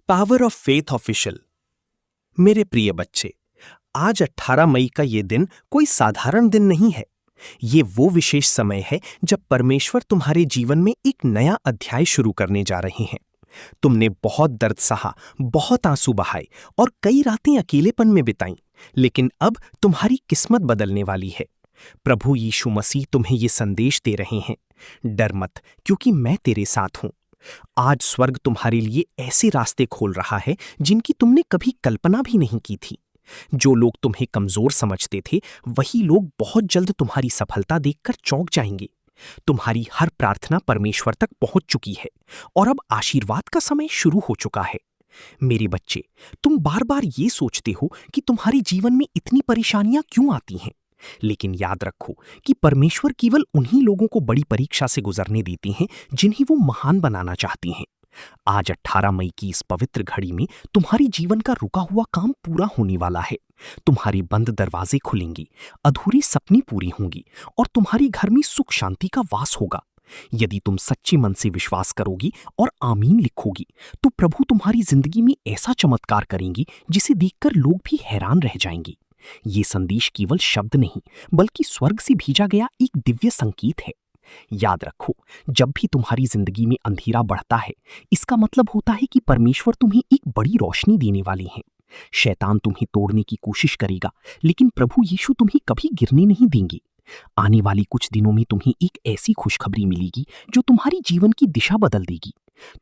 Power of faith official. मेरे प्रिय बच्चे, आज 18 मई का ये दिन कोई साधारण दिन नहीं है। ये वो विशेष समय है जब परमेश्वर तुम्हारे जीवन में एक नया अध्याय शुरू करने जा रहे हैं। तुमने बहुत दर्द सहा, बहुत आंसू बहाए और कई रातें अकेलेपन में बिताई, लेकिन अब तुम्हारी किस्मत बदलने वाली है। प्रभु यीशु मसीह तुम्हें ये संदेश दे रहे हैं, डर मत, क्योंकि मैं तेरे साथ हूं। आज स्वर्ग तुम्हारे लिए ऐसे रास्ते खोल रहा है जिनकी तुमने कभी कल्पना भी नहीं की थी। जो लोग तुम्हें कमजोर समझते थे, वही लोग बहुत जल्द तुम्हारी सफलता देखकर चौंक जाएंगे। तुम्हारी हर प्रार्थना परमेश्वर तक पहुंच चुकी है और अब आशीर्वाद का समय शुरू हो चुका है। मेरे बच्चे, तुम बार बार ये सोचते हो कि तुम्हारे जीवन में इतनी परेशानियां क्यों आती हैं, लेकिन याद रखो कि परमेश्वर केवल उन्हीं लोगों को बड़ी परीक्षा से गुजरने देते हैं जिन्हें वो महान बनाना चाहती हैं। आज 18 मई की इस पवित्र घड़ी में तुम्हारी जीवन का रुका हुआ काम पूरा होने वाला है। तुम्हारे बंद दरवाजे खुलेंगे, अधूरी सपनी पूरी होंगी और तुम्हारे घर में सुख शांति का वास होगा। यदि तुम सच्चे मन से विश्वास करोगी और आमीन लिखोगी, तो प्रभु तुम्हारी जिंदगी में ऐसा चमत्कार करेंगी जिसे देखकर लोग भी हैरान रह जाएंगे। ये संदेश केवल शब्द नहीं, बल्कि स्वर्ग से भेजा गया एक दिव्य संकेत है। याद रखो, जब भी तुम्हारी जिंदगी में अंधेरा बढ़ता है, इसका मतलब होता है कि परमेश्वर तुम्हें एक बड़ी रोशनी देने वाली है। शैतान तुम्हें तोड़ने की कोशिश करेगा, लेकिन प्रभु यीशु तुम्हें कभी गिरने नहीं देंगे। आने वाली कुछ दिनों में तुम्हें एक ऐसी खुशखबरी मिलेगी जो तुम्हारी जीवन की दिशा बदल देगी।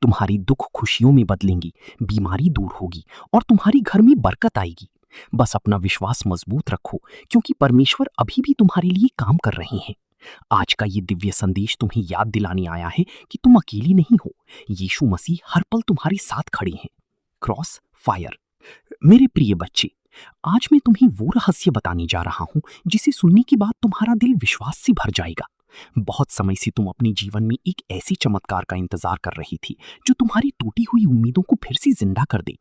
तुम्हारी दुख खुशियों में बदलेंगी, बीमारी दूर होगी और तुम्हारे घर में बरकत आएगी। बस अपना विश्वास मजबूत रखो, क्योंकि परमेश्वर अभी भी तुम्हारे लिए काम कर रहे हैं। आज का ये दिव्य संदेश तुम्हें याद दिलाने आया है कि तुम अकेली नहीं हो। यीशु मसीह हर पल तुम्हारे साथ खड़े हैं। Cross fire. मेरे प्रिय बच्चे, आज मैं तुम्हें वो रहस्य बताने जा रहा हूं जिसे सुनने के बाद तुम्हारा दिल विश्वास से भर जाएगा। बहुत समय से तुम अपने जीवन में एक ऐसी चमत्कार का इंतजार कर रही थी जो तुम्हारी टूटी हुई उम्मीदों को फिर से जिंदा कर दे।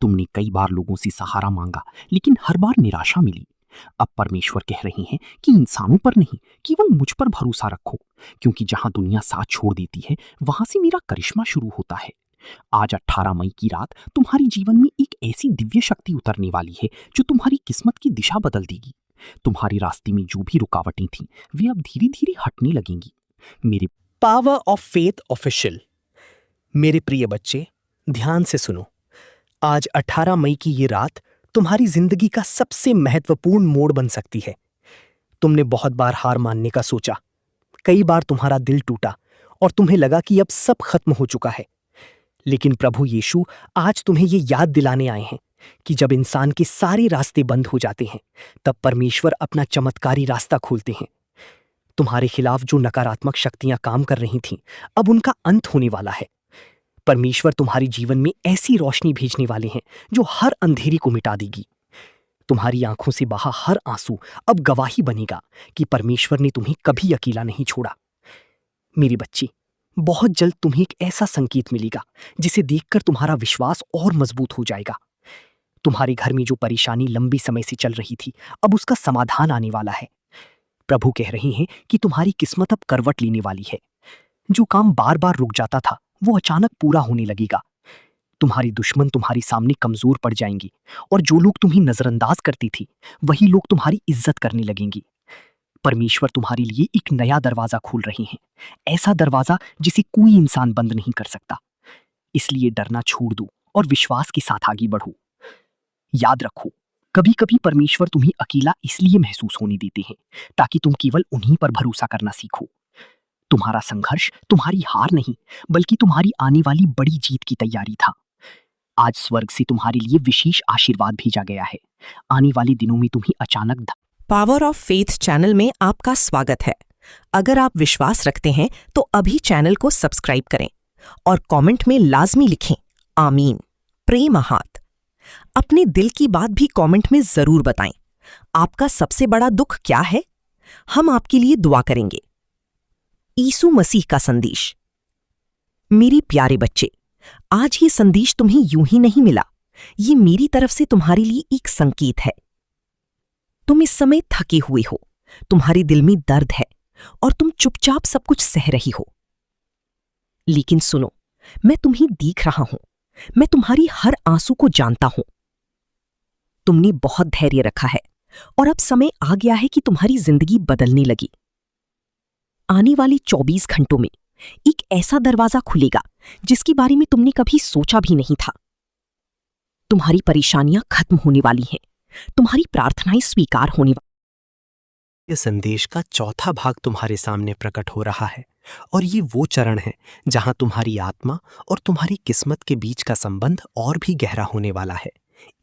तुमने कई बार लोगों से सहारा मांगा, लेकिन हर बार निराशा मिली। अब परमेश्वर कह रहे हैं कि इंसानों पर नहीं, केवल मुझ पर भरोसा रखो, क्योंकि जहां दुनिया साथ छोड़ देती है, वहां से मेरा करिश्मा शुरू होता है। आज 18 मई की रात तुम्हारे जीवन में एक ऐसी दिव्य शक्ति उतरने वाली है जो तुम्हारी किस्मत की दिशा बदल देगी। तुम्हारे रास्ते में जो भी रुकावटें थीं, वे अब धीरे धीरे हटने लगेंगी। मेरे पावर ऑफ फेथ ऑफिशियल। मेरे प्रिय बच्चे, ध्यान से सुनो। आज 18 मई की ये रात तुम्हारी जिंदगी का सबसे महत्वपूर्ण मोड़ बन सकती है। तुमने बहुत बार हार मानने का सोचा, कई बार तुम्हारा दिल टूटा और तुम्हें लगा कि अब सब खत्म हो चुका है। लेकिन प्रभु यीशु आज तुम्हें ये याद दिलाने आए हैं कि जब इंसान के सारे रास्ते बंद हो जाते हैं, तब परमेश्वर अपना चमत्कारी रास्ता खोलते हैं। तुम्हारे खिलाफ जो नकारात्मक शक्तियां काम कर रही थीं, अब उनका अंत होने वाला है। परमेश्वर तुम्हारे जीवन में ऐसी रोशनी भेजने वाले हैं जो हर अंधेरी को मिटा देगी। तुम्हारी आंखों से बहा हर आंसू अब गवाही बनेगा कि परमेश्वर ने तुम्हें कभी अकेला नहीं छोड़ा। मेरे बच्चे, बहुत जल्द तुम्हें एक ऐसा संकेत मिलेगा जिसे देखकर तुम्हारा विश्वास और मजबूत हो जाएगा। तुम्हारे घर में जो परेशानी लंबे समय से चल रही थी, अब उसका समाधान आने वाला है। प्रभु कह रहे हैं कि तुम्हारी किस्मत अब करवट लेने वाली है। जो काम बार बार रुक जाता था, वो अचानक पूरा होने लगेगा। तुम्हारी दुश्मन तुम्हारे सामने कमजोर पड़ जाएंगे और जो लोग तुम्हें नजरअंदाज करती थी, वही लोग तुम्हारी इज्जत करने लगेंगे। परमेश्वर तुम्हारे लिए एक नया दरवाजा खोल रहे हैं, ऐसा दरवाजा जिसे कोई इंसान बंद नहीं कर सकता। इसलिए डरना छोड़ दो और विश्वास के साथ आगे बढ़ो। याद रखो, कभी कभी परमेश्वर तुम्हें अकेला इसलिए महसूस होने देते हैं ताकि तुम केवल उन्हीं पर भरोसा करना सीखो। तुम्हारा संघर्ष तुम्हारी हार नहीं, बल्कि तुम्हारी आने वाली बड़ी जीत की तैयारी था। आज स्वर्ग से तुम्हारे लिए विशेष आशीर्वाद भेजा गया है। आने वाले दिनों में तुम्हें अचानक पावर ऑफ फेथ चैनल में आपका स्वागत है। अगर आप विश्वास रखते हैं तो अभी चैनल को सब्सक्राइब करें और कमेंट में लाजमी लिखें आमीन। प्रेम हाथ। अपने दिल की बात भी कमेंट में जरूर बताएं। आपका सबसे बड़ा दुख क्या है? हम आपके लिए दुआ करेंगे। यीशु मसीह का संदेश। मेरे प्यारे बच्चे, आज ये संदेश तुम्हें यूं ही नहीं मिला। ये मेरी तरफ से तुम्हारे लिए एक संकेत है। तुम इस समय थके हुए हो, तुम्हारे दिल में दर्द है और तुम चुपचाप सब कुछ सह रही हो। लेकिन सुनो, मैं तुम्हें देख रहा हूं। मैं तुम्हारी हर आंसू को जानता हूं। तुमने बहुत धैर्य रखा है और अब समय आ गया है कि तुम्हारी जिंदगी बदलने लगी। आने वाले 24 घंटों में एक ऐसा दरवाजा खुलेगा जिसके बारे में तुमने कभी सोचा भी नहीं था। तुम्हारी परेशानियां खत्म होने वाली हैं, तुम्हारी प्रार्थनाएं स्वीकार होने वाली। ये संदेश का चौथा भाग तुम्हारे सामने प्रकट हो रहा है और ये वो चरण है जहां तुम्हारी आत्मा और तुम्हारी किस्मत के बीच का संबंध और भी गहरा होने वाला है।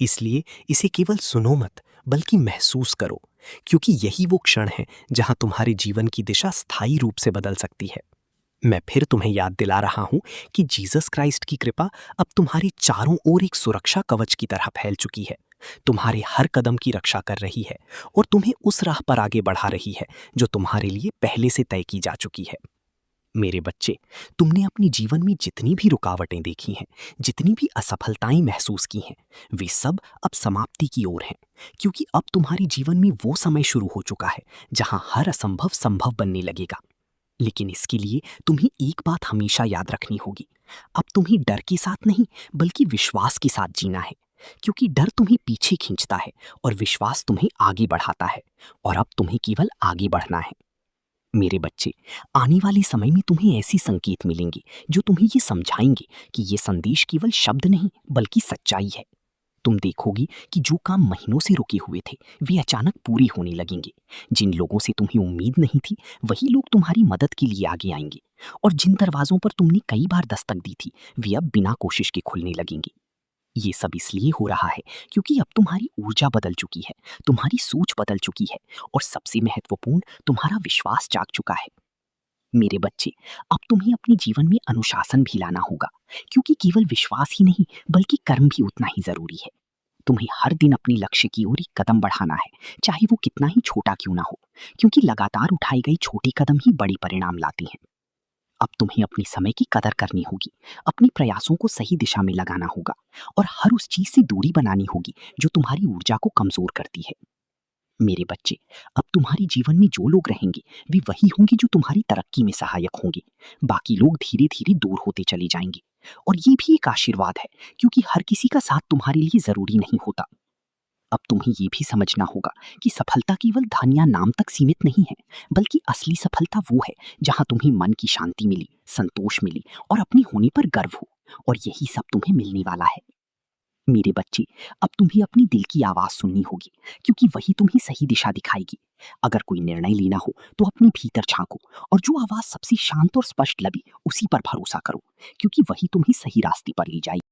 इसलिए इसे केवल सुनो मत बल्कि महसूस करो, क्योंकि यही वो क्षण है जहां तुम्हारे जीवन की दिशा स्थायी रूप से बदल सकती है। मैं फिर तुम्हें याद दिला रहा हूं कि जीसस क्राइस्ट की कृपा अब तुम्हारे चारों ओर एक सुरक्षा कवच की तरह फैल चुकी है, तुम्हारे हर कदम की रक्षा कर रही है और तुम्हें उस राह पर आगे बढ़ा रही है जो तुम्हारे लिए पहले से तय की जा चुकी है। मेरे बच्चे, तुमने अपने जीवन में जितनी भी रुकावटें देखी हैं, जितनी भी असफलताएं महसूस की हैं, वे सब अब समाप्ति की ओर हैं, क्योंकि अब तुम्हारे जीवन में वो समय शुरू हो चुका है जहां हर असंभव संभव बनने लगेगा। लेकिन इसके लिए तुम्हें एक बात हमेशा याद रखनी होगी। अब तुम्हें डर के साथ नहीं बल्कि विश्वास के साथ जीना है, क्योंकि डर तुम्हें पीछे खींचता है और विश्वास तुम्हें आगे बढ़ाता है, और अब तुम्हें केवल आगे बढ़ना है। मेरे बच्चे, आने वाले समय में तुम्हें ऐसी संकेत मिलेंगे जो तुम्हें ये समझाएंगे कि ये संदेश केवल शब्द नहीं बल्कि सच्चाई है। तुम देखोगी कि जो काम महीनों से रुके हुए थे वे अचानक पूरे होने लगेंगे। जिन लोगों से तुम्हें उम्मीद नहीं थी वही लोग तुम्हारी मदद के लिए आगे आएंगे, और जिन दरवाजों पर तुमने कई बार दस्तक दी थी वे अब बिना कोशिश के खुलने लगेंगे। ये सब इसलिए हो रहा है क्योंकि अब तुम्हारी ऊर्जा बदल चुकी है, तुम्हारी सोच बदल चुकी है, और सबसे महत्वपूर्ण, तुम्हारा विश्वास जाग चुका है। मेरे बच्चे, अब तुम्हें अपने जीवन में अनुशासन भी लाना होगा, क्योंकि केवल विश्वास ही नहीं बल्कि कर्म भी उतना ही जरूरी है। तुम्हें हर दिन अपने लक्ष्य की ओर एक कदम बढ़ाना है, चाहे वो कितना ही छोटा क्यों ना हो, क्योंकि लगातार उठाए गए छोटे कदम ही बड़े परिणाम लाते हैं। अब तुम्हें अपने समय की कदर करनी होगी, अपने प्रयासों को सही दिशा में लगाना होगा, और हर उस चीज से दूरी बनानी होगी जो तुम्हारी ऊर्जा को कमजोर करती है। मेरे बच्चे, अब तुम्हारे जीवन में जो लोग रहेंगे वे वही होंगे जो तुम्हारी तरक्की में सहायक होंगे। बाकी लोग धीरे धीरे दूर होते चले जाएंगे, और ये भी एक आशीर्वाद है, क्योंकि हर किसी का साथ तुम्हारे लिए जरूरी नहीं होता। अब तुम्हें ये भी समझना होगा कि सफलता केवल धन या नाम तक सीमित नहीं है, बल्कि असली सफलता वो है जहां तुम्हें मन की शांति मिली, संतोष मिली और अपने होने पर गर्व हो, और यही सब तुम्हें मिलने वाला है। मेरे बच्चे, अब तुम्हें अपनी दिल की आवाज सुननी होगी, क्योंकि वही तुम्हें सही दिशा दिखाएगी। अगर कोई निर्णय लेना हो तो अपने भीतर झांको, और जो आवाज सबसे शांत और स्पष्ट लगे उसी पर भरोसा करो, क्योंकि वही तुम्हें सही रास्ते पर ले जाएगी।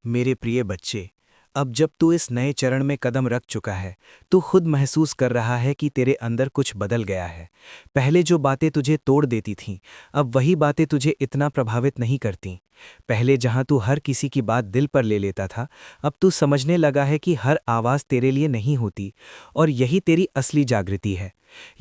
मेरे प्रिय बच्चे, अब जब तू इस नए चरण में कदम रख चुका है, तू खुद महसूस कर रहा है कि तेरे अंदर कुछ बदल गया है। पहले जो बातें तुझे तोड़ देती थीं, अब वही बातें तुझे इतना प्रभावित नहीं करती। पहले जहां तू हर किसी की बात दिल पर ले लेता था, अब तू समझने लगा है कि हर आवाज़ तेरे लिए नहीं होती, और यही तेरी असली जागृति है।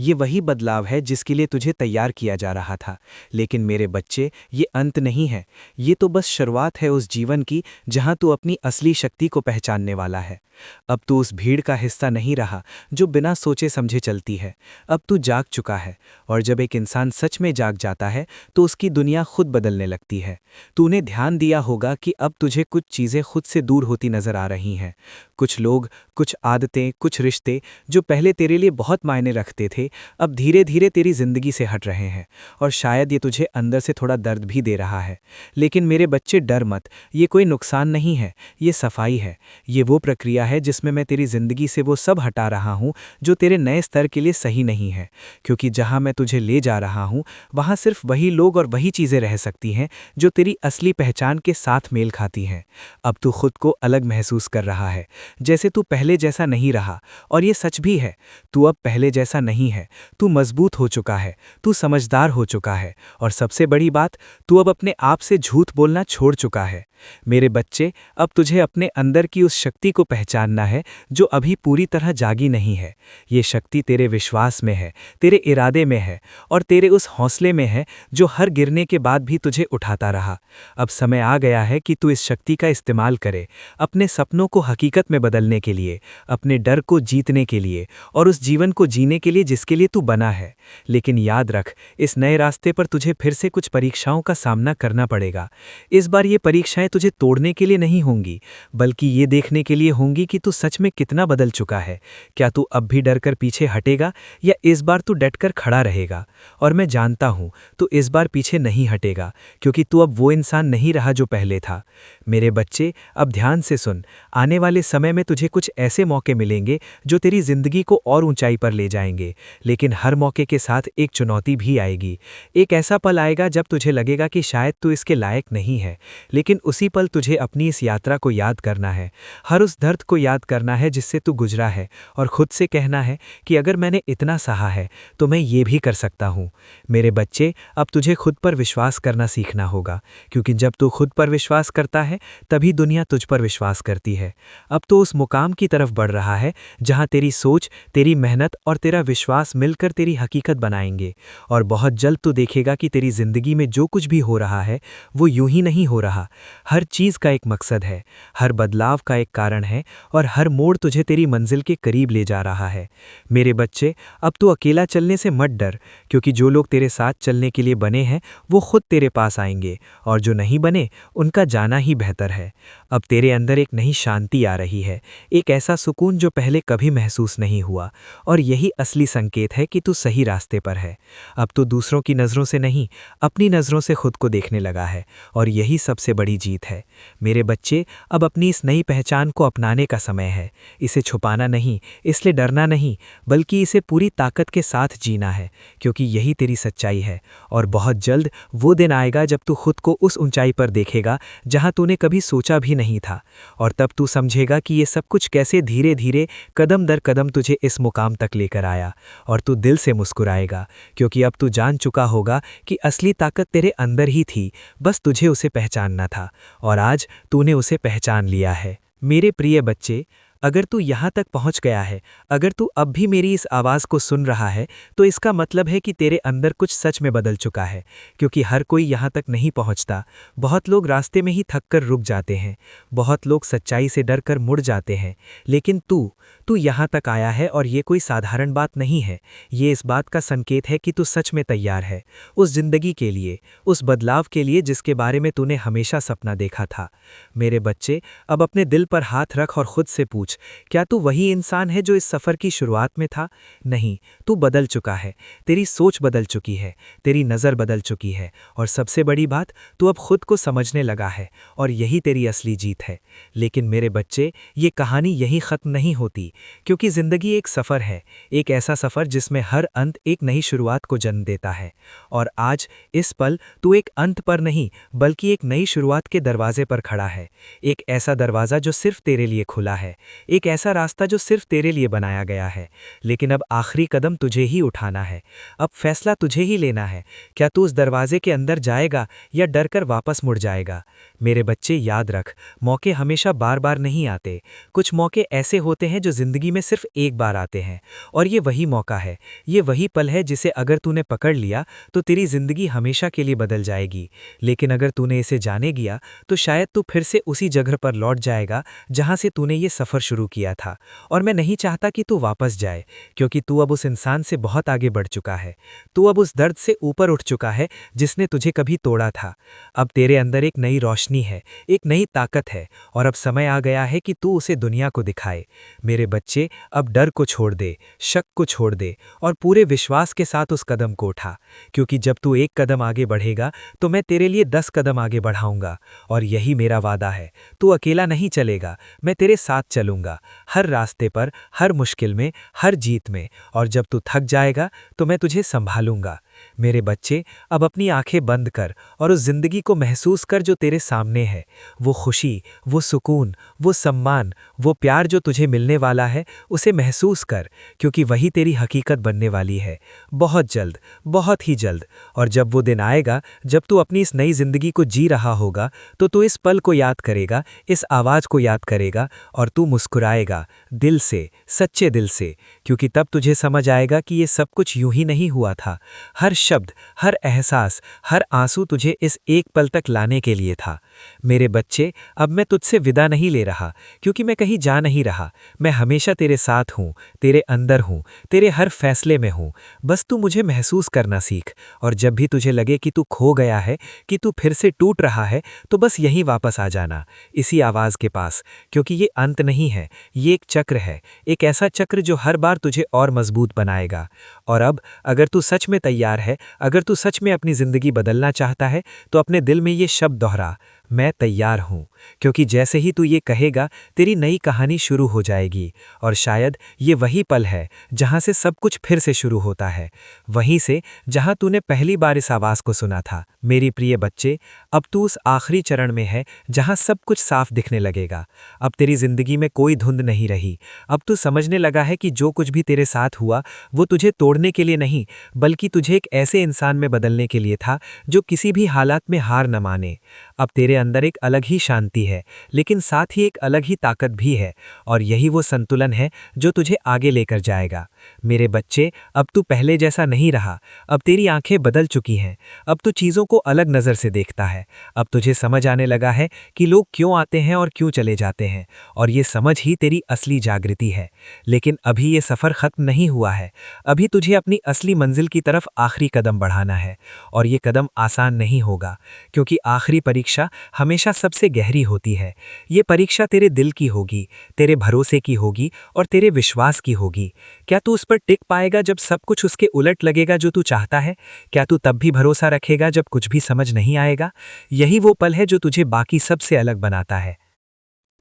ये वही बदलाव है जिसके लिए तुझे तैयार किया जा रहा था। लेकिन मेरे बच्चे, ये अंत नहीं है, ये तो बस शुरुआत है उस जीवन की जहां तू अपनी असली शक्ति को पहचानने वाला है। अब तू उस भीड़ का हिस्सा नहीं रहा जो बिना सोचे समझे चलती है। अब तू जाग चुका है, और जब एक इंसान सच में जाग जाता है तो उसकी दुनिया खुद बदलने लगती है। तूने ध्यान दिया होगा कि अब तुझे कुछ चीज़ें खुद से दूर होती नजर आ रही हैं। कुछ लोग, कुछ आदतें, कुछ रिश्ते जो पहले तेरे लिए बहुत मायने रखते थे, अब धीरे धीरे तेरी जिंदगी से हट रहे हैं, और शायद ये तुझे अंदर से थोड़ा दर्द भी दे रहा है। लेकिन मेरे बच्चे, डर मत, ये कोई नुकसान नहीं है, ये सफाई है। ये वो प्रक्रिया है जिसमें मैं तेरी जिंदगी से वो सब हटा रहा हूँ जो तेरे नए स्तर के लिए सही नहीं है, क्योंकि जहाँ मैं तुझे ले जा रहा हूँ वहाँ सिर्फ वही लोग और वही चीज़ें रह सकती हैं जो तेरी असली पहचान के साथ मेल खाती हैं। अब तू खुद को अलग महसूस कर रहा है, जैसे तू पहले जैसा नहीं रहा, और ये सच भी है, तू अब पहले जैसा नहीं है। तू मजबूत हो चुका है, तू समझदार हो चुका है, और सबसे बड़ी बात, तू अब अपने आप से झूठ बोलना छोड़ चुका है। मेरे बच्चे, अब तुझे अपने अंदर की उस शक्ति को पहचानना है जो अभी पूरी तरह जागी नहीं है। ये शक्ति तेरे विश्वास में है, तेरे इरादे में है, और तेरे उस हौसले में है जो हर गिरने के बाद भी तुझे उठाता रहा। अब समय आ गया है कि तू इस शक्ति का इस्तेमाल करे, अपने सपनों को हकीकत में बदलने के लिए, अपने डर को जीतने के लिए और उस जीवन को जीने के लिए जिसके लिए तू बना है। लेकिन याद रख, इस नए रास्ते पर तुझे फिर से कुछ परीक्षाओं का सामना करना पड़ेगा। इस बार ये परीक्षाएं तुझे तोड़ने के लिए नहीं होंगी, बल्कि ये देखने के लिए होंगी कि तू सच में कितना बदल चुका है। क्या तू अब भी डर कर पीछे हटेगा या इस बार तू डटकर खड़ा रहेगा? और मैं जानता हूं तू इस बार पीछे नहीं हटेगा, क्योंकि तू अब वो इंसान नहीं रहा जो पहले था। मेरे बच्चे, अब ध्यान से सुन। आने वाले समय में तुझे कुछ ऐसे मौके मिलेंगे जो तेरी जिंदगी को और ऊंचाई पर ले जाएंगे, लेकिन हर मौके के साथ एक चुनौती भी आएगी। एक ऐसा पल आएगा जब तुझे लगेगा कि शायद तू इसके लायक नहीं है, लेकिन उसी पल तुझे अपनी इस यात्रा को याद करना है, हर उस दर्द को याद करना है जिससे तू गुजरा है, और खुद से कहना है कि अगर मैंने इतना सहा है तो मैं ये भी कर सकता हूँ। मेरे बच्चे, अब तुझे खुद पर विश्वास करना सीखना होगा, क्योंकि जब तू खुद पर विश्वास करता है तभी दुनिया तुझ पर विश्वास करती है। अब तो उस मुकाम की तरफ बढ़ रहा है जहाँ तेरी सोच, तेरी मेहनत और तेरा विश्वास मिलकर तेरी हकीकत बनाएंगे, और बहुत जल्द तू देखेगा कि तेरी जिंदगी में जो कुछ भी हो रहा है वो यूं ही नहीं हो रहा। हर चीज़ का एक मकसद है, हर बदलाव का एक कारण है, और हर मोड़ तुझे तेरी मंजिल के करीब ले जा रहा है। मेरे बच्चे, अब तू अकेला चलने से मत डर, क्योंकि जो लोग तेरे साथ चलने के लिए बने हैं वो खुद तेरे पास आएंगे, और जो नहीं बने उनका जाना ही बेहतर है। अब तेरे अंदर एक नई शांति आ रही है, एक ऐसा सुकून जो पहले कभी महसूस नहीं हुआ, और यही असली संकेत है कि तू सही रास्ते पर है। अब तू दूसरों की नज़रों से नहीं, अपनी नज़रों से खुद को देखने लगा है, और यही सबसे बड़ी जीत है। मेरे बच्चे, अब अपनी इस नई पहचान को अपनाने का समय है। इसे छुपाना नहीं, इसलिए डरना नहीं, बल्कि इसे पूरी ताकत के साथ जीना है, क्योंकि यही तेरी सच्चाई है। और बहुत जल्द वो दिन आएगा जब तू खुद को उस ऊंचाई पर देखेगा जहां तूने कभी सोचा भी नहीं था, और तब तू समझेगा कि ये सब कुछ कैसे धीरे धीरे कदम दर कदम तुझे इस मुकाम तक लेकर आया। और तू दिल से मुस्कुराएगा, क्योंकि अब तू जान चुका होगा कि असली ताकत तेरे अंदर ही थी, बस तुझे उसे पहचानना था, और आज तूने उसे पहचान लिया है। मेरे प्रिय बच्चे, अगर तू यहाँ तक पहुँच गया है, अगर तू अब भी मेरी इस आवाज़ को सुन रहा है, तो इसका मतलब है कि तेरे अंदर कुछ सच में बदल चुका है, क्योंकि हर कोई यहाँ तक नहीं पहुँचता। बहुत लोग रास्ते में ही थककर रुक जाते हैं, बहुत लोग सच्चाई से डरकर मुड़ जाते हैं, लेकिन तू यहाँ तक आया है, और ये कोई साधारण बात नहीं है। ये इस बात का संकेत है कि तू सच में तैयार है उस जिंदगी के लिए, उस बदलाव के लिए जिसके बारे में तूने हमेशा सपना देखा था। मेरे बच्चे, अब अपने दिल पर हाथ रख और खुद से पूछ, क्या तू वही इंसान है जो इस सफ़र की शुरुआत में था? नहीं, तू बदल चुका है, तेरी सोच बदल चुकी है, तेरी नज़र बदल चुकी है, और सबसे बड़ी बात, तू अब खुद को समझने लगा है, और यही तेरी असली जीत है। लेकिन मेरे बच्चे, ये कहानी यहीं ख़त्म नहीं होती, क्योंकि ज़िंदगी एक सफ़र है, एक ऐसा सफ़र जिसमें हर अंत एक नई शुरुआत को जन्म देता है। और आज इस पल तू एक अंत पर नहीं, बल्कि एक नई शुरुआत के दरवाजे पर खड़ा है। एक ऐसा दरवाज़ा जो सिर्फ तेरे लिए खुला है, एक ऐसा रास्ता जो सिर्फ तेरे लिए बनाया गया है। लेकिन अब आखिरी कदम तुझे ही उठाना है, अब फैसला तुझे ही लेना है। क्या तू उस दरवाजे के अंदर जाएगा या डर कर वापस मुड़ जाएगा? मेरे बच्चे, याद रख, मौके हमेशा बार बार नहीं आते। कुछ मौके ऐसे होते हैं जो ज़िंदगी में सिर्फ एक बार आते हैं, और ये वही मौका है, ये वही पल है जिसे अगर तूने पकड़ लिया तो तेरी ज़िंदगी हमेशा के लिए बदल जाएगी। लेकिन अगर तूने इसे जाने गया तो शायद तू फिर से उसी जगह पर लौट जाएगा जहाँ से तूने ये सफ़र शुरू किया था। और मैं नहीं चाहता कि तू वापस जाए, क्योंकि तू अब उस इंसान से बहुत आगे बढ़ चुका है। तू अब उस दर्द से ऊपर उठ चुका है जिसने तुझे कभी तोड़ा था। अब तेरे अंदर एक नई रोशनी है, एक नई ताकत है, और अब समय आ गया है कि तू उसे दुनिया को दिखाए। मेरे बच्चे, अब डर को छोड़ दे, शक को छोड़ दे, और पूरे विश्वास के साथ उस कदम को उठा, क्योंकि जब तू एक कदम आगे बढ़ेगा तो मैं तेरे लिए 10 कदम आगे बढ़ाऊंगा। और यही मेरा वादा है, तू अकेला नहीं चलेगा, मैं तेरे साथ चलूंगा, हर रास्ते पर, हर मुश्किल में, हर जीत में। और जब तू थक जाएगा तो मैं तुझे संभालूंगा। मेरे बच्चे, अब अपनी आंखें बंद कर और उस जिंदगी को महसूस कर जो तेरे सामने है। वो खुशी, वो सुकून, वो सम्मान, वो प्यार जो तुझे मिलने वाला है, उसे महसूस कर, क्योंकि वही तेरी हकीकत बनने वाली है, बहुत जल्द, बहुत ही जल्द। और जब वो दिन आएगा जब तू अपनी इस नई जिंदगी को जी रहा होगा, तो तू इस पल को याद करेगा, इस आवाज़ को याद करेगा, और तू मुस्कुराएगा दिल से, सच्चे दिल से, क्योंकि तब तुझे समझ आएगा कि ये सब कुछ यूं ही नहीं हुआ था। हर शब्द, हर एहसास, हर आंसू तुझे इस एक पल तक लाने के लिए था। मेरे बच्चे, अब मैं तुझसे विदा नहीं ले रहा, क्योंकि मैं कहीं जा नहीं रहा। मैं हमेशा तेरे साथ हूँ, तेरे अंदर हूँ, तेरे हर फैसले में हूँ। बस तू मुझे महसूस करना सीख, और जब भी तुझे लगे कि तू खो गया है, कि तू फिर से टूट रहा है, तो बस यहीं वापस आ जाना, इसी आवाज़ के पास, क्योंकि ये अंत नहीं है, ये एक चक्र है, एक ऐसा चक्र जो हर बार तुझे और मजबूत बनाएगा। और अब अगर तू सच में तैयार है, अगर तू सच में अपनी ज़िंदगी बदलना चाहता है, तो अपने दिल में ये शब्द दोहरा, मैं तैयार हूँ। क्योंकि जैसे ही तू ये कहेगा, तेरी नई कहानी शुरू हो जाएगी। और शायद ये वही पल है जहाँ से सब कुछ फिर से शुरू होता है, वहीं से जहाँ तूने पहली बार इस आवाज़ को सुना था। मेरी प्रिय बच्चे, अब तू उस आखिरी चरण में है जहाँ सब कुछ साफ दिखने लगेगा। अब तेरी ज़िंदगी में कोई धुंध नहीं रही। अब तू समझने लगा है कि जो कुछ भी तेरे साथ हुआ, वो तुझे तोड़ने के लिए नहीं, बल्कि तुझे एक ऐसे इंसान में बदलने के लिए था जो किसी भी हालात में हार न माने। अब तेरे अंदर एक अलग ही शांति है, लेकिन साथ ही एक अलग ही ताकत भी है, और यही वो संतुलन है जो तुझे आगे लेकर जाएगा। मेरे बच्चे, अब तू पहले जैसा नहीं रहा। अब तेरी आंखें बदल चुकी हैं। अब तू चीज़ों को अलग नज़र से देखता है। अब तुझे समझ आने लगा है कि लोग क्यों आते हैं और क्यों चले जाते हैं, और ये समझ ही तेरी असली जागृति है। लेकिन अभी ये सफ़र ख़त्म नहीं हुआ है। अभी तुझे अपनी असली मंजिल की तरफ आखिरी कदम बढ़ाना है, और ये कदम आसान नहीं होगा, क्योंकि आखिरी परीक्षा हमेशा सबसे गहरी होती है। ये परीक्षा तेरे दिल की होगी, तेरे भरोसे की होगी, और तेरे विश्वास की होगी। क्या तू उस पर टिक पाएगा जब सब कुछ उसके उलट लगेगा जो तू चाहता है? क्या तू तब भी भरोसा रखेगा जब कुछ भी समझ नहीं आएगा? यही वो पल है जो तुझे बाकी सबसे अलग बनाता है।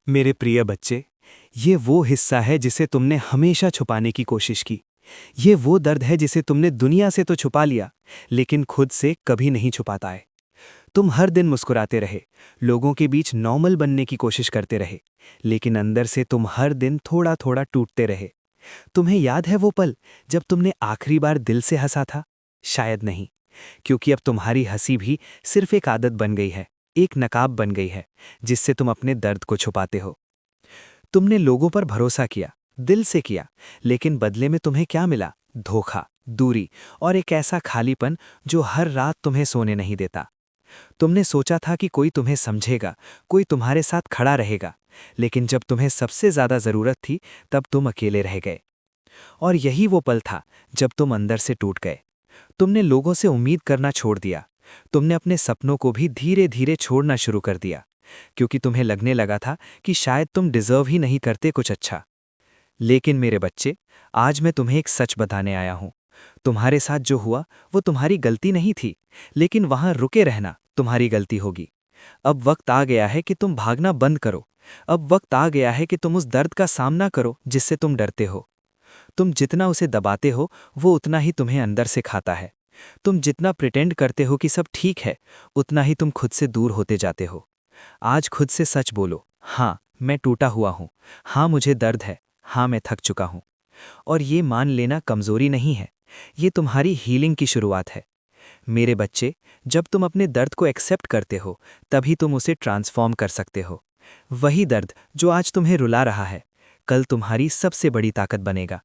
मेरे प्रिय बच्चे, ये वो हिस्सा है जिसे तुमने हमेशा छुपाने की कोशिश की। ये वो दर्द है जिसे तुमने दुनिया से तो छुपा लिया, लेकिन खुद से कभी नहीं छुपा पाए। तुम हर दिन मुस्कुराते रहे, लोगों के बीच नॉर्मल बनने की कोशिश करते रहे, लेकिन अंदर से तुम हर दिन थोड़ा थोड़ा टूटते रहे। तुम्हें याद है वो पल जब तुमने आखिरी बार दिल से हंसा था? शायद नहीं, क्योंकि अब तुम्हारी हंसी भी सिर्फ एक आदत बन गई है, एक नकाब बन गई है, जिससे तुम अपने दर्द को छुपाते हो। तुमने लोगों पर भरोसा किया, दिल से किया, लेकिन बदले में तुम्हें क्या मिला? धोखा, दूरी, और एक ऐसा खालीपन जो हर रात तुम्हें सोने नहीं देता। तुमने सोचा था कि कोई तुम्हें समझेगा, कोई तुम्हारे साथ खड़ा रहेगा, लेकिन जब तुम्हें सबसे ज्यादा जरूरत थी, तब तुम अकेले रह गए। और यही वो पल था जब तुम अंदर से टूट गए। तुमने लोगों से उम्मीद करना छोड़ दिया। तुमने अपने सपनों को भी धीरे धीरे छोड़ना शुरू कर दिया, क्योंकि तुम्हें लगने लगा था कि शायद तुम डिजर्व ही नहीं करते कुछ अच्छा। लेकिन मेरे बच्चे, आज मैं तुम्हें एक सच बताने आया हूं। तुम्हारे साथ जो हुआ वो तुम्हारी गलती नहीं थी, लेकिन वहां रुके रहना तुम्हारी गलती होगी। अब वक्त आ गया है कि तुम भागना बंद करो। अब वक्त आ गया है कि तुम उस दर्द का सामना करो जिससे तुम डरते हो। तुम जितना उसे दबाते हो, वो उतना ही तुम्हें अंदर से खाता है। तुम जितना प्रिटेंड करते हो कि सब ठीक है, उतना ही तुम खुद से दूर होते जाते हो। आज खुद से सच बोलो, हाँ मैं टूटा हुआ हूँ, हाँ मुझे दर्द है, हाँ मैं थक चुका हूँ। और ये मान लेना कमजोरी नहीं है, ये तुम्हारी हीलिंग की शुरुआत है। मेरे बच्चे, जब तुम अपने दर्द को एक्सेप्ट करते हो, तभी तुम उसे ट्रांसफॉर्म कर सकते हो। वही दर्द जो आज तुम्हें रुला रहा है, कल तुम्हारी सबसे बड़ी ताकत बनेगा।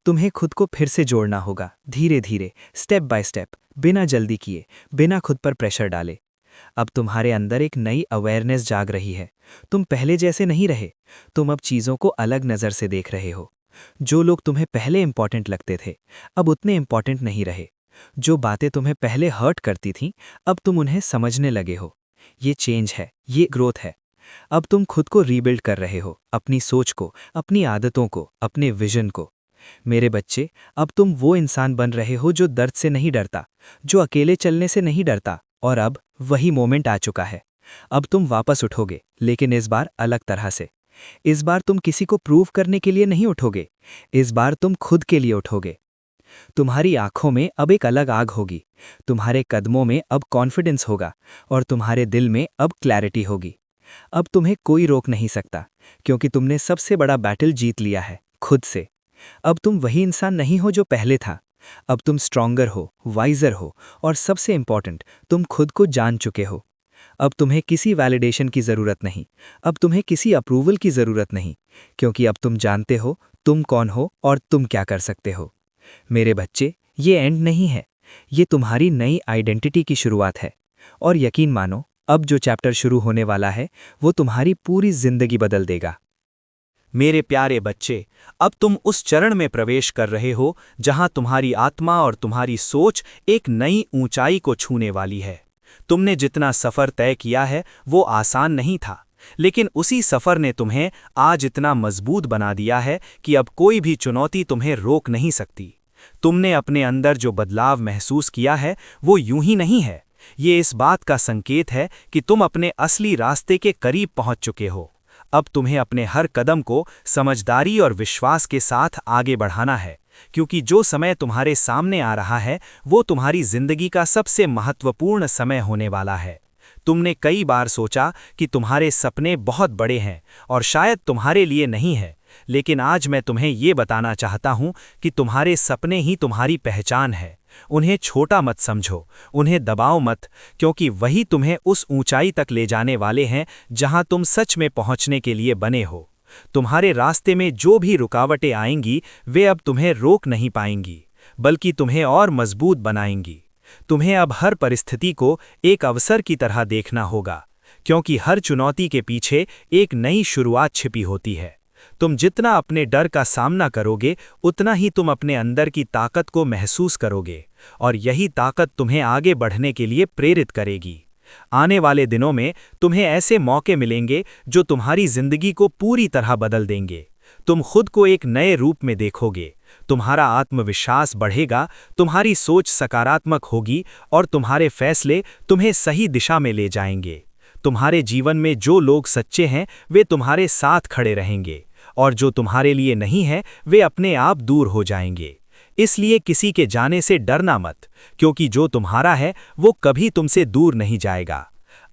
तुम्हें खुद को फिर से जोड़ना होगा, धीरे धीरे, स्टेप बाय स्टेप, बिना जल्दी किए, बिना खुद पर प्रेशर डाले। अब तुम्हारे अंदर एक नई अवेयरनेस जाग रही है। तुम पहले जैसे नहीं रहे। तुम अब चीज़ों को अलग नज़र से देख रहे हो। जो लोग तुम्हें पहले इंपॉर्टेंट लगते थे, अब उतने इंपॉर्टेंट नहीं रहे। जो बातें तुम्हें पहले हर्ट करती थीं, अब तुम उन्हें समझने लगे हो। ये चेंज है, ये ग्रोथ है। अब तुम खुद को रीबिल्ड कर रहे हो, अपनी सोच को, अपनी आदतों को, अपने विजन को। मेरे बच्चे, अब तुम वो इंसान बन रहे हो जो दर्द से नहीं डरता, जो अकेले चलने से नहीं डरता। और अब वही मोमेंट आ चुका है। अब तुम वापस उठोगे, लेकिन इस बार अलग तरह से। इस बार तुम किसी को प्रूव करने के लिए नहीं उठोगे, इस बार तुम खुद के लिए उठोगे। तुम्हारी आंखों में अब एक अलग आग होगी, तुम्हारे कदमों में अब कॉन्फिडेंस होगा, और तुम्हारे दिल में अब क्लैरिटी होगी। अब तुम्हें कोई रोक नहीं सकता, क्योंकि तुमने सबसे बड़ा बैटल जीत लिया है, खुद से। अब तुम वही इंसान नहीं हो जो पहले था। अब तुम स्ट्रॉन्गर हो, वाइजर हो, और सबसे इंपॉर्टेंट, तुम खुद को जान चुके हो। अब तुम्हें किसी वैलिडेशन की ज़रूरत नहीं, अब तुम्हें किसी अप्रूवल की ज़रूरत नहीं, क्योंकि अब तुम जानते हो तुम कौन हो और तुम क्या कर सकते हो। मेरे बच्चे, ये एंड नहीं है, ये तुम्हारी नई आइडेंटिटी की शुरुआत है। और यकीन मानो, अब जो चैप्टर शुरू होने वाला है वो तुम्हारी पूरी जिंदगी बदल देगा। मेरे प्यारे बच्चे, अब तुम उस चरण में प्रवेश कर रहे हो जहां तुम्हारी आत्मा और तुम्हारी सोच एक नई ऊंचाई को छूने वाली है। तुमने जितना सफ़र तय किया है वो आसान नहीं था, लेकिन उसी सफ़र ने तुम्हें आज इतना मजबूत बना दिया है कि अब कोई भी चुनौती तुम्हें रोक नहीं सकती। तुमने अपने अंदर जो बदलाव महसूस किया है वो यूं ही नहीं है। ये इस बात का संकेत है कि तुम अपने असली रास्ते के करीब पहुंच चुके हो। अब तुम्हें अपने हर कदम को समझदारी और विश्वास के साथ आगे बढ़ाना है, क्योंकि जो समय तुम्हारे सामने आ रहा है वो तुम्हारी जिंदगी का सबसे महत्वपूर्ण समय होने वाला है। तुमने कई बार सोचा कि तुम्हारे सपने बहुत बड़े हैं और शायद तुम्हारे लिए नहीं है, लेकिन आज मैं तुम्हें ये बताना चाहता हूँ कि तुम्हारे सपने ही तुम्हारी पहचान है। उन्हें छोटा मत समझो, उन्हें दबाओ मत, क्योंकि वही तुम्हें उस ऊंचाई तक ले जाने वाले हैं जहां तुम सच में पहुंचने के लिए बने हो। तुम्हारे रास्ते में जो भी रुकावटें आएंगी वे अब तुम्हें रोक नहीं पाएंगी, बल्कि तुम्हें और मजबूत बनाएंगी। तुम्हें अब हर परिस्थिति को एक अवसर की तरह देखना होगा, क्योंकि हर चुनौती के पीछे एक नई शुरुआत छिपी होती है। तुम जितना अपने डर का सामना करोगे उतना ही तुम अपने अंदर की ताकत को महसूस करोगे, और यही ताकत तुम्हें आगे बढ़ने के लिए प्रेरित करेगी। आने वाले दिनों में तुम्हें ऐसे मौके मिलेंगे जो तुम्हारी जिंदगी को पूरी तरह बदल देंगे। तुम खुद को एक नए रूप में देखोगे, तुम्हारा आत्मविश्वास बढ़ेगा, तुम्हारी सोच सकारात्मक होगी और तुम्हारे फैसले तुम्हें सही दिशा में ले जाएंगे। तुम्हारे जीवन में जो लोग सच्चे हैं वे तुम्हारे साथ खड़े रहेंगे, और जो तुम्हारे लिए नहीं है वे अपने आप दूर हो जाएंगे। इसलिए किसी के जाने से डरना मत, क्योंकि जो तुम्हारा है वो कभी तुमसे दूर नहीं जाएगा।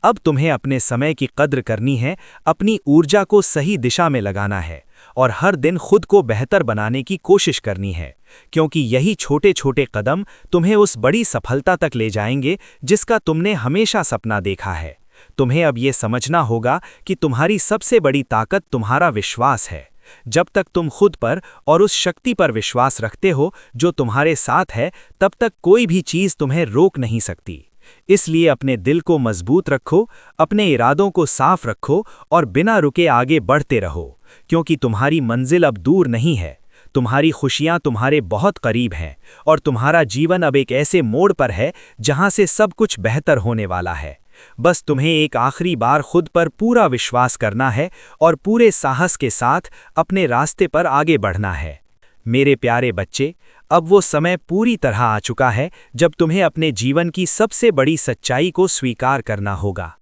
अब तुम्हें अपने समय की कद्र करनी है, अपनी ऊर्जा को सही दिशा में लगाना है और हर दिन खुद को बेहतर बनाने की कोशिश करनी है, क्योंकि यही छोटे छोटे कदम तुम्हें उस बड़ी सफलता तक ले जाएंगे जिसका तुमने हमेशा सपना देखा है। तुम्हें अब ये समझना होगा कि तुम्हारी सबसे बड़ी ताकत तुम्हारा विश्वास है। जब तक तुम खुद पर और उस शक्ति पर विश्वास रखते हो जो तुम्हारे साथ है, तब तक कोई भी चीज़ तुम्हें रोक नहीं सकती। इसलिए अपने दिल को मजबूत रखो, अपने इरादों को साफ रखो और बिना रुके आगे बढ़ते रहो, क्योंकि तुम्हारी मंजिल अब दूर नहीं है। तुम्हारी खुशियां तुम्हारे बहुत करीब हैं और तुम्हारा जीवन अब एक ऐसे मोड़ पर है जहां से सब कुछ बेहतर होने वाला है। बस तुम्हें एक आखिरी बार खुद पर पूरा विश्वास करना है और पूरे साहस के साथ अपने रास्ते पर आगे बढ़ना है। मेरे प्यारे बच्चे, अब वो समय पूरी तरह आ चुका है जब तुम्हें अपने जीवन की सबसे बड़ी सच्चाई को स्वीकार करना होगा।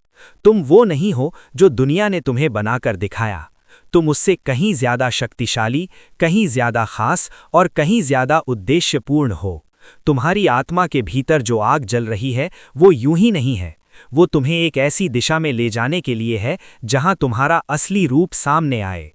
तुम वो नहीं हो जो दुनिया ने तुम्हें बनाकर दिखाया। तुम उससे कहीं ज्यादा शक्तिशाली, कहीं ज्यादा खास और कहीं ज्यादा उद्देश्यपूर्ण हो। तुम्हारी आत्मा के भीतर जो आग जल रही है वो यूं ही नहीं है, वो तुम्हें एक ऐसी दिशा में ले जाने के लिए है जहां तुम्हारा असली रूप सामने आए।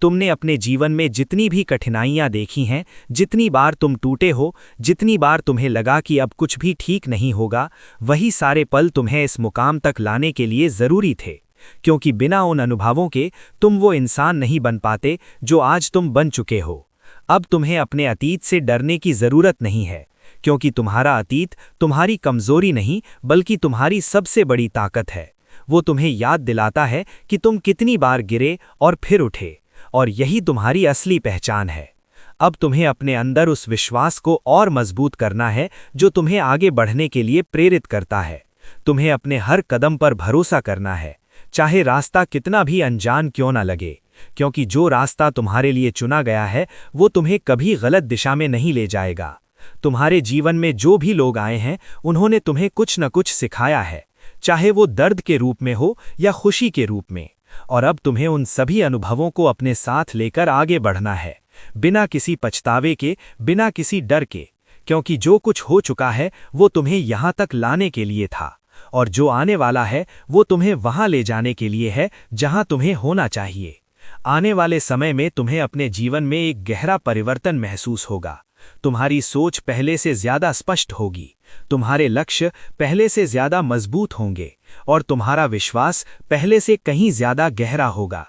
तुमने अपने जीवन में जितनी भी कठिनाइयां देखी हैं, जितनी बार तुम टूटे हो, जितनी बार तुम्हें लगा कि अब कुछ भी ठीक नहीं होगा, वही सारे पल तुम्हें इस मुकाम तक लाने के लिए ज़रूरी थे, क्योंकि बिना उन अनुभवों के तुम वो इंसान नहीं बन पाते जो आज तुम बन चुके हो। अब तुम्हें अपने अतीत से डरने की ज़रूरत नहीं है, क्योंकि तुम्हारा अतीत तुम्हारी कमजोरी नहीं बल्कि तुम्हारी सबसे बड़ी ताकत है। वो तुम्हें याद दिलाता है कि तुम कितनी बार गिरे और फिर उठे, और यही तुम्हारी असली पहचान है। अब तुम्हें अपने अंदर उस विश्वास को और मजबूत करना है जो तुम्हें आगे बढ़ने के लिए प्रेरित करता है। तुम्हें अपने हर कदम पर भरोसा करना है, चाहे रास्ता कितना भी अनजान क्यों न लगे, क्योंकि जो रास्ता तुम्हारे लिए चुना गया है वो तुम्हें कभी गलत दिशा में नहीं ले जाएगा। तुम्हारे जीवन में जो भी लोग आए हैं उन्होंने तुम्हें कुछ न कुछ सिखाया है, चाहे वो दर्द के रूप में हो या खुशी के रूप में, और अब तुम्हें उन सभी अनुभवों को अपने साथ लेकर आगे बढ़ना है, बिना किसी पछतावे के, बिना किसी डर के, क्योंकि जो कुछ हो चुका है वो तुम्हें यहाँ तक लाने के लिए था, और जो आने वाला है वो तुम्हें वहाँ ले जाने के लिए है जहाँ तुम्हें होना चाहिए। आने वाले समय में तुम्हें अपने जीवन में एक गहरा परिवर्तन महसूस होगा। तुम्हारी सोच पहले से ज्यादा स्पष्ट होगी, तुम्हारे लक्ष्य पहले से ज्यादा मजबूत होंगे और तुम्हारा विश्वास पहले से कहीं ज्यादा गहरा होगा।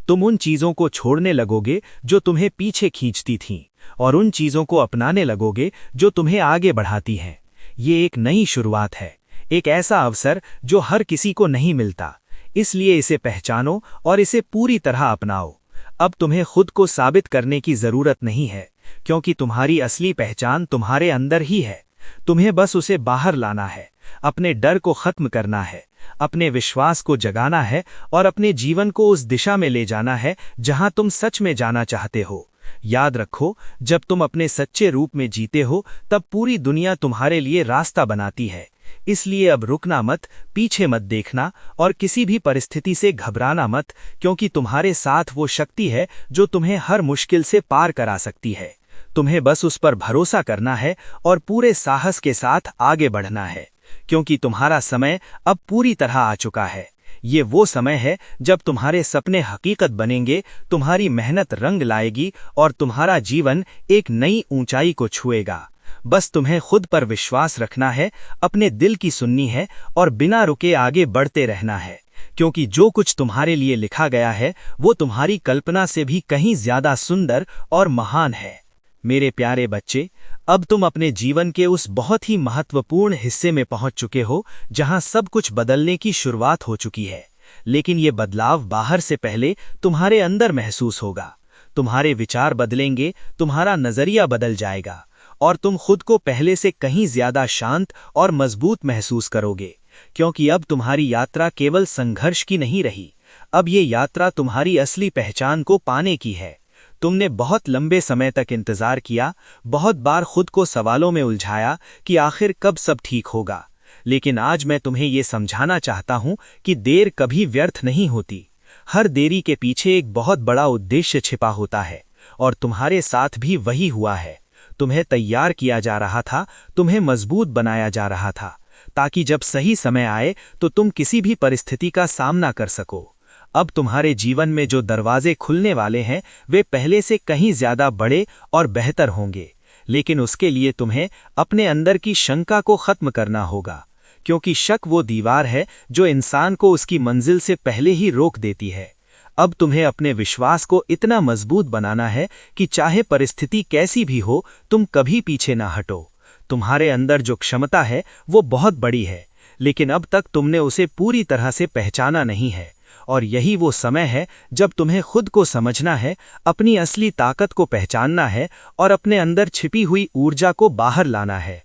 तुम उन चीजों को छोड़ने लगोगे जो तुम्हें पीछे खींचती थीं और उन चीजों को अपनाने लगोगे जो तुम्हें आगे बढ़ाती हैं। ये एक नई शुरुआत है, एक ऐसा अवसर जो हर किसी को नहीं मिलता। इसलिए इसे पहचानो और इसे पूरी तरह अपनाओ। अब तुम्हें खुद को साबित करने की जरूरत नहीं है, क्योंकि तुम्हारी असली पहचान तुम्हारे अंदर ही है। तुम्हें बस उसे बाहर लाना है, अपने डर को खत्म करना है, अपने विश्वास को जगाना है और अपने जीवन को उस दिशा में ले जाना है जहां तुम सच में जाना चाहते हो। याद रखो, जब तुम अपने सच्चे रूप में जीते हो तब पूरी दुनिया तुम्हारे लिए रास्ता बनाती है। इसलिए अब रुकना मत, पीछे मत देखना और किसी भी परिस्थिति से घबराना मत, क्योंकि तुम्हारे साथ वो शक्ति है जो तुम्हें हर मुश्किल से पार करा सकती है। तुम्हें बस उस पर भरोसा करना है और पूरे साहस के साथ आगे बढ़ना है, क्योंकि तुम्हारा समय अब पूरी तरह आ चुका है। ये वो समय है जब तुम्हारे सपने हकीकत बनेंगे, तुम्हारी मेहनत रंग लाएगी और तुम्हारा जीवन एक नई ऊंचाई को छुएगा। बस तुम्हें खुद पर विश्वास रखना है, अपने दिल की सुननी है और बिना रुके आगे बढ़ते रहना है, क्योंकि जो कुछ तुम्हारे लिए लिखा गया है वो तुम्हारी कल्पना से भी कहीं ज्यादा सुंदर और महान है। मेरे प्यारे बच्चे, अब तुम अपने जीवन के उस बहुत ही महत्वपूर्ण हिस्से में पहुंच चुके हो जहां सब कुछ बदलने की शुरुआत हो चुकी है। लेकिन ये बदलाव बाहर से पहले तुम्हारे अंदर महसूस होगा। तुम्हारे विचार बदलेंगे, तुम्हारा नजरिया बदल जाएगा और तुम खुद को पहले से कहीं ज्यादा शांत और मजबूत महसूस करोगे, क्योंकि अब तुम्हारी यात्रा केवल संघर्ष की नहीं रही। अब ये यात्रा तुम्हारी असली पहचान को पाने की है। तुमने बहुत लंबे समय तक इंतजार किया, बहुत बार खुद को सवालों में उलझाया कि आखिर कब सब ठीक होगा। लेकिन आज मैं तुम्हें ये समझाना चाहता हूं कि देर कभी व्यर्थ नहीं होती। हर देरी के पीछे एक बहुत बड़ा उद्देश्य छिपा होता है और तुम्हारे साथ भी वही हुआ है। तुम्हें तैयार किया जा रहा था, तुम्हें मजबूत बनाया जा रहा था, ताकि जब सही समय आए तो तुम किसी भी परिस्थिति का सामना कर सको। अब तुम्हारे जीवन में जो दरवाजे खुलने वाले हैं वे पहले से कहीं ज्यादा बड़े और बेहतर होंगे, लेकिन उसके लिए तुम्हें अपने अंदर की शंका को खत्म करना होगा, क्योंकि शक वो दीवार है जो इंसान को उसकी मंजिल से पहले ही रोक देती है। अब तुम्हें अपने विश्वास को इतना मजबूत बनाना है कि चाहे परिस्थिति कैसी भी हो, तुम कभी पीछे ना हटो। तुम्हारे अंदर जो क्षमता है वो बहुत बड़ी है, लेकिन अब तक तुमने उसे पूरी तरह से पहचाना नहीं है। और यही वो समय है जब तुम्हें खुद को समझना है, अपनी असली ताकत को पहचानना है और अपने अंदर छिपी हुई ऊर्जा को बाहर लाना है।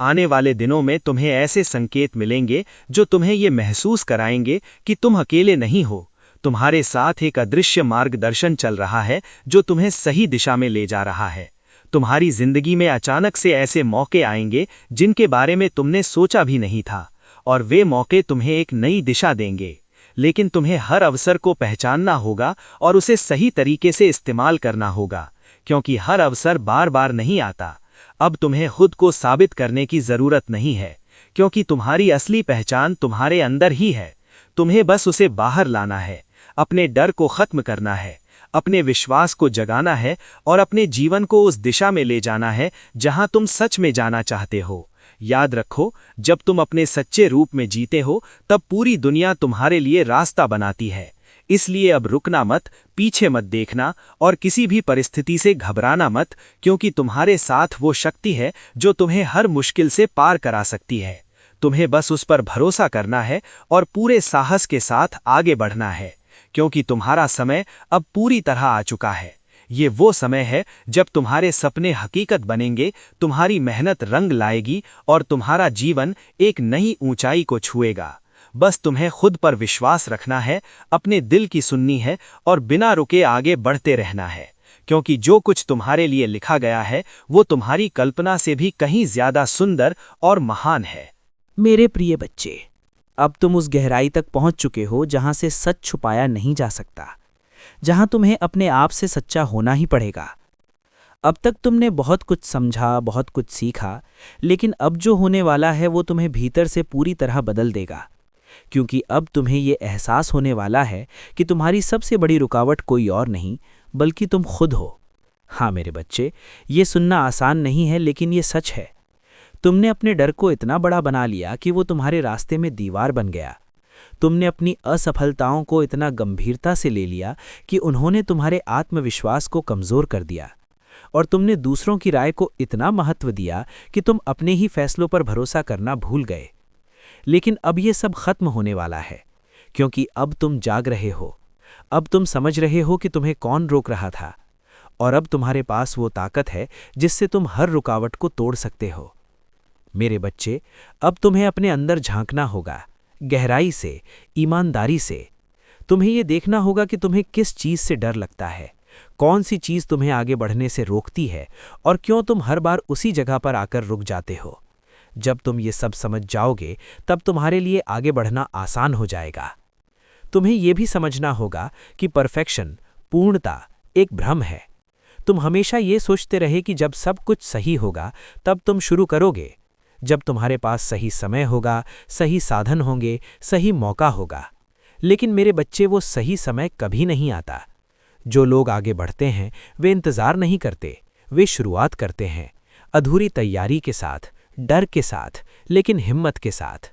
आने वाले दिनों में तुम्हें ऐसे संकेत मिलेंगे जो तुम्हें ये महसूस कराएंगे कि तुम अकेले नहीं हो। तुम्हारे साथ एक अदृश्य मार्गदर्शन चल रहा है जो तुम्हें सही दिशा में ले जा रहा है। तुम्हारी जिंदगी में अचानक से ऐसे मौके आएंगे जिनके बारे में तुमने सोचा भी नहीं था, और वे मौके तुम्हें एक नई दिशा देंगे। लेकिन तुम्हें हर अवसर को पहचानना होगा और उसे सही तरीके से इस्तेमाल करना होगा, क्योंकि हर अवसर बार बार नहीं आता। अब तुम्हें खुद को साबित करने की जरूरत नहीं है, क्योंकि तुम्हारी असली पहचान तुम्हारे अंदर ही है। तुम्हें बस उसे बाहर लाना है, अपने डर को खत्म करना है, अपने विश्वास को जगाना है और अपने जीवन को उस दिशा में ले जाना है जहां तुम सच में जाना चाहते हो। याद रखो, जब तुम अपने सच्चे रूप में जीते हो तब पूरी दुनिया तुम्हारे लिए रास्ता बनाती है। इसलिए अब रुकना मत, पीछे मत देखना और किसी भी परिस्थिति से घबराना मत, क्योंकि तुम्हारे साथ वो शक्ति है जो तुम्हें हर मुश्किल से पार करा सकती है। तुम्हें बस उस पर भरोसा करना है और पूरे साहस के साथ आगे बढ़ना है, क्योंकि तुम्हारा समय अब पूरी तरह आ चुका है। ये वो समय है जब तुम्हारे सपने हकीकत बनेंगे, तुम्हारी मेहनत रंग लाएगी और तुम्हारा जीवन एक नई ऊंचाई को छुएगा। बस तुम्हें खुद पर विश्वास रखना है, अपने दिल की सुननी है और बिना रुके आगे बढ़ते रहना है, क्योंकि जो कुछ तुम्हारे लिए लिखा गया है वो तुम्हारी कल्पना से भी कहीं ज्यादा सुंदर और महान है। मेरे प्रिय बच्चे, अब तुम उस गहराई तक पहुंच चुके हो जहां से सच छुपाया नहीं जा सकता, जहां तुम्हें अपने आप से सच्चा होना ही पड़ेगा। अब तक तुमने बहुत कुछ समझा, बहुत कुछ सीखा, लेकिन अब जो होने वाला है वो तुम्हें भीतर से पूरी तरह बदल देगा, क्योंकि अब तुम्हें ये एहसास होने वाला है कि तुम्हारी सबसे बड़ी रुकावट कोई और नहीं बल्कि तुम खुद हो। हाँ मेरे बच्चे, ये सुनना आसान नहीं है, लेकिन ये सच है। तुमने अपने डर को इतना बड़ा बना लिया कि वो तुम्हारे रास्ते में दीवार बन गया। तुमने अपनी असफलताओं को इतना गंभीरता से ले लिया कि उन्होंने तुम्हारे आत्मविश्वास को कमजोर कर दिया। और तुमने दूसरों की राय को इतना महत्व दिया कि तुम अपने ही फैसलों पर भरोसा करना भूल गए। लेकिन अब ये सब खत्म होने वाला है, क्योंकि अब तुम जाग रहे हो। अब तुम समझ रहे हो कि तुम्हें कौन रोक रहा था, और अब तुम्हारे पास वो ताकत है जिससे तुम हर रुकावट को तोड़ सकते हो। मेरे बच्चे, अब तुम्हें अपने अंदर झांकना होगा, गहराई से, ईमानदारी से। तुम्हें ये देखना होगा कि तुम्हें किस चीज़ से डर लगता है, कौन सी चीज़ तुम्हें आगे बढ़ने से रोकती है, और क्यों तुम हर बार उसी जगह पर आकर रुक जाते हो। जब तुम ये सब समझ जाओगे, तब तुम्हारे लिए आगे बढ़ना आसान हो जाएगा। तुम्हें यह भी समझना होगा कि परफेक्शन, पूर्णता, एक भ्रम है। तुम हमेशा ये सोचते रहे कि जब सब कुछ सही होगा तब तुम शुरू करोगे, जब तुम्हारे पास सही समय होगा, सही साधन होंगे, सही मौका होगा। लेकिन मेरे बच्चे, वो सही समय कभी नहीं आता। जो लोग आगे बढ़ते हैं वे इंतज़ार नहीं करते, वे शुरुआत करते हैं, अधूरी तैयारी के साथ, डर के साथ, लेकिन हिम्मत के साथ।